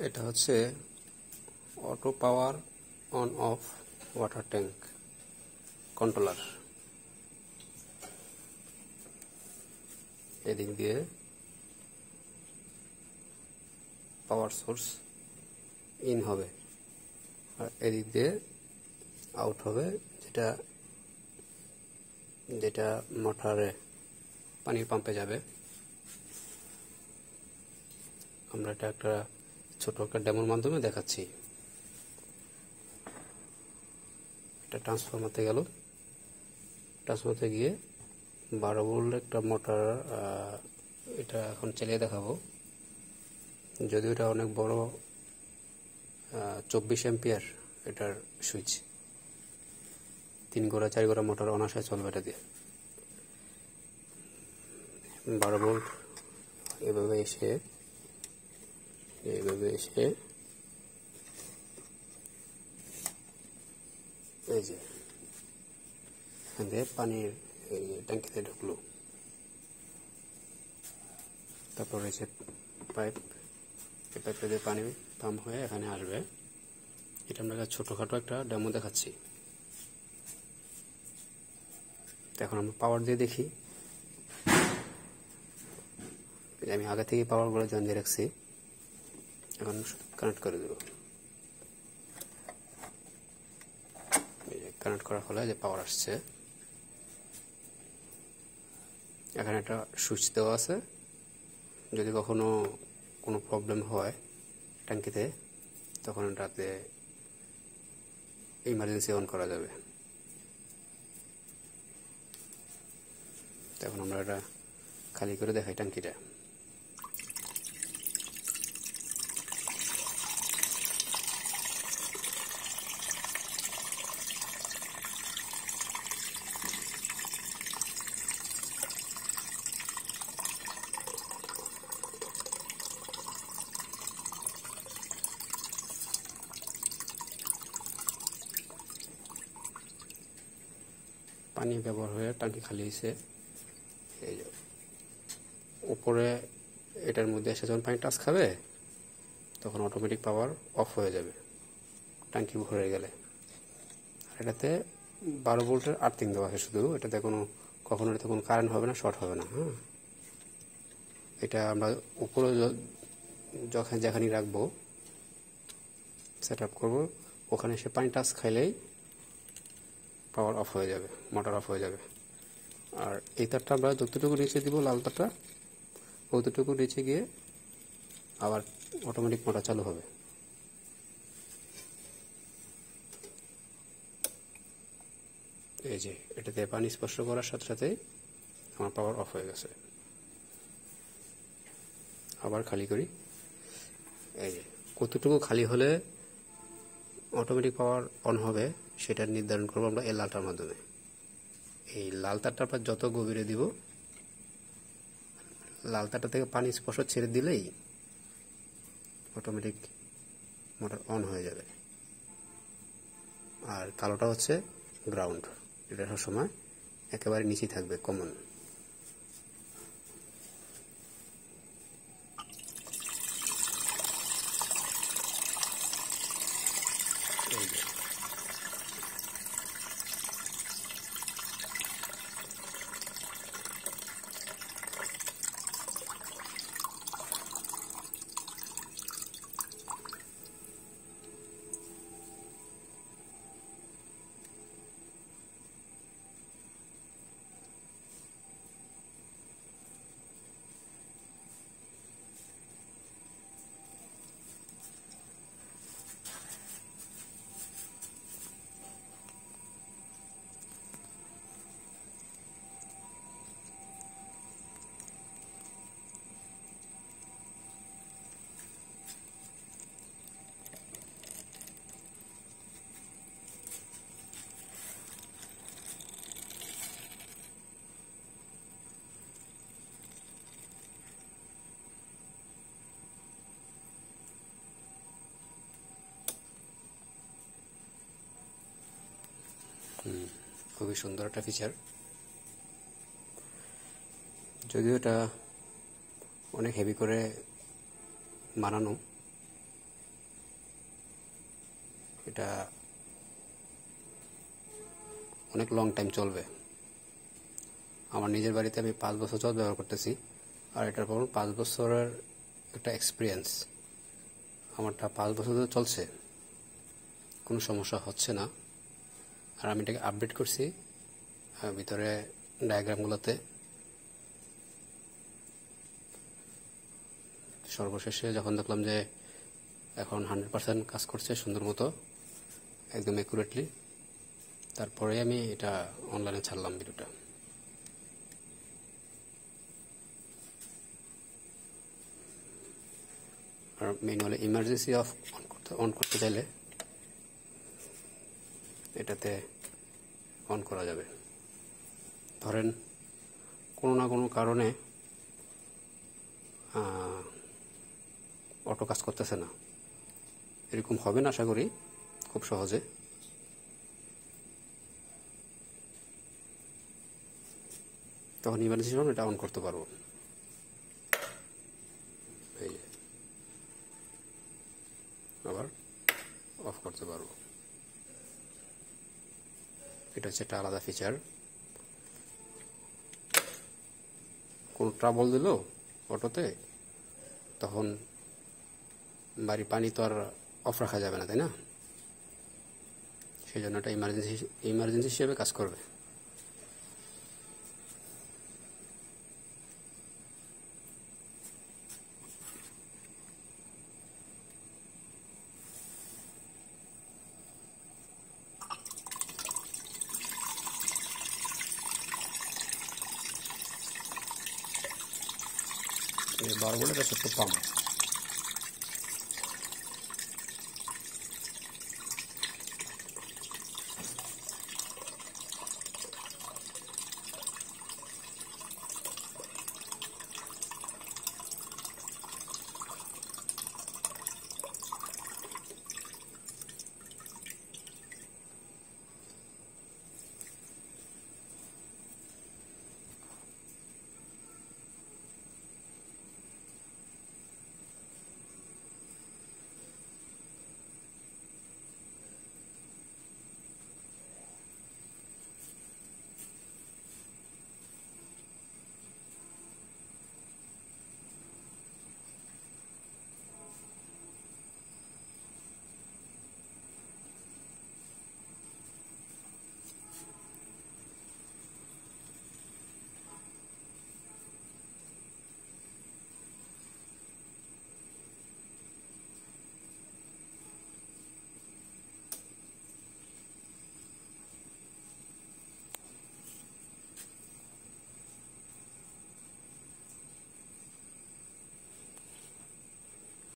এটা হচ্ছে auto power on of water tank controller. এদিক দিয়ে পাওয়ার সোর্স ইন হবে আর এদিক দিয়ে আউট হবে, যেটা মোটরে পানির পাম্পে যাবে। আমরা এটা একটা ছোট একটা ডেমোর মাধ্যমে দেখাচ্ছি। এটা ট্রান্সফরমারতে গেল, ট্রান্সফরমারতে গিয়ে 12 ভোল্ট একটা মোটর, এটা এখন চালিয়ে দেখাবো। যদিও এটা অনেক বড়, 24 অ্যাম্পিয়ার এটার সুইচ। 3 গোড়া 4 গোড়া মোটর অনায়াসে চলবে এটা দিয়ে। 12 ভোল্ট এভাবে এসে এই যে এখান থেকে পানির এই ট্যাঙ্কিতে ঢুকলো। তারপর রয়েছে পাইপ, এই পাইপে দিয়ে পানি পাম্প হয়ে এখানে আসবে। এটা আমরা ছোটোখাটো একটা ডেমো দেখাচ্ছি। এখন আমরা পাওয়ার দিয়ে দেখি। আমি আগে থেকে পাওয়ারগুলো জয়েন দিয়ে রাখছি, এখন কানেক্ট করে দেব। কানেক্ট করার ফলে যে পাওয়ার আসছে। এখানে একটা সুইচ দেওয়া আছে, যদি কখনো কোনো প্রবলেম হয় ট্যাঙ্কিতে তখন এটাতে ইমার্জেন্সি অন করা যাবে। এখন আমরা এটা খালি করে দেখাই ট্যাঙ্কিটা। পানি ব্যবহার হয়ে ট্যাঙ্কি খালি হয়েছে। এই যে উপরে এটার মধ্যে এসে যখন পানি টাচ খাবে তখন অটোমেটিক পাওয়ার অফ হয়ে যাবে ট্যাঙ্কি ভরে গেলে। আর এটাতে 12 ভোল্টের আর্থিং দেওয়া আছে শুধু। এটাতে কখনো এটাতে কোনো কারেন্ট হবে না, শর্ট হবে না। হ্যাঁ, এটা আমরা উপরে যেখানে রাখবো, সেট আপ করবো, ওখানে এসে পানি টাচ খাইলেই পাওয়ার অফ হয়ে যাবে, মোটর অফ হয়ে যাবে। আর এই তারটা আমরা যতটুকু নিচে দিব, লাল তারটা, অতটুকু নিচে গিয়ে আবার অটোমেটিক মোটর চালু হবে। এই যে এটাতে পানি স্পর্শ করার সাথে সাথে আমার পাওয়ার অফ হয়ে গেছে। আবার খালি করি। এই যে কতটুকু খালি হলে অটোমেটিক পাওয়ার অন হবে সেটা নির্ধারণ করবো আমরা এই লালটার মাধ্যমে। এই লাল তারটা আমরা যত গভীরে দিব, লাল তারটা থেকে পানি স্পর্শ ছেড়ে দিলেই অটোমেটিক মোটর অন হয়ে যাবে। আর কালোটা হচ্ছে গ্রাউন্ড, এটা সবসময় একেবারে নিচেই থাকবে, কমন। খুবই সুন্দর একটা ফিচার। যদিও এটা অনেক হেভি করে বানানো, এটা অনেক লং টাইম চলবে। আমার নিজের বাড়িতে আমি 5 বছর যাবত ব্যবহার করতেছি, আর এটার পর 5 বছরের একটা এক্সপিরিয়েন্স। আমারটা 5 বছর ধরে চলছে, কোনো সমস্যা হচ্ছে না। আর আমি এটাকে আপডেট করছি ভিতরে ডায়াগ্রামগুলোতে। সর্বশেষে যখন দেখলাম যে এখন 100% কাজ করছে সুন্দর মতো, একদম অ্যাকুরেটলি, তারপরে আমি এটা অনলাইনে ছাড়লাম ভিডিওটা। আর ম্যানুয়ালি ইমার্জেন্সি অন করতে চাইলে এটাতে অন করা যাবে। ধরেন কোনো না কোনো কারণে অটো কাজ করতেছে না, এরকম হবে না আশা করি খুব সহজে। তখন ইমার্জেন্সি সময় এটা অন করতে পারবো। এই আবার অফ করতে পারবো। এটা হচ্ছে একটা আলাদা ফিচার। কোনো ট্রাবল দিল অটোতে, তখন বাড়ির পানি তো আর অফ রাখা যাবে না, তাই না? সেই জন্য এটা ইমার্জেন্সি হিসেবে কাজ করবে। বারবার এটা ছোট্ট পাম্প।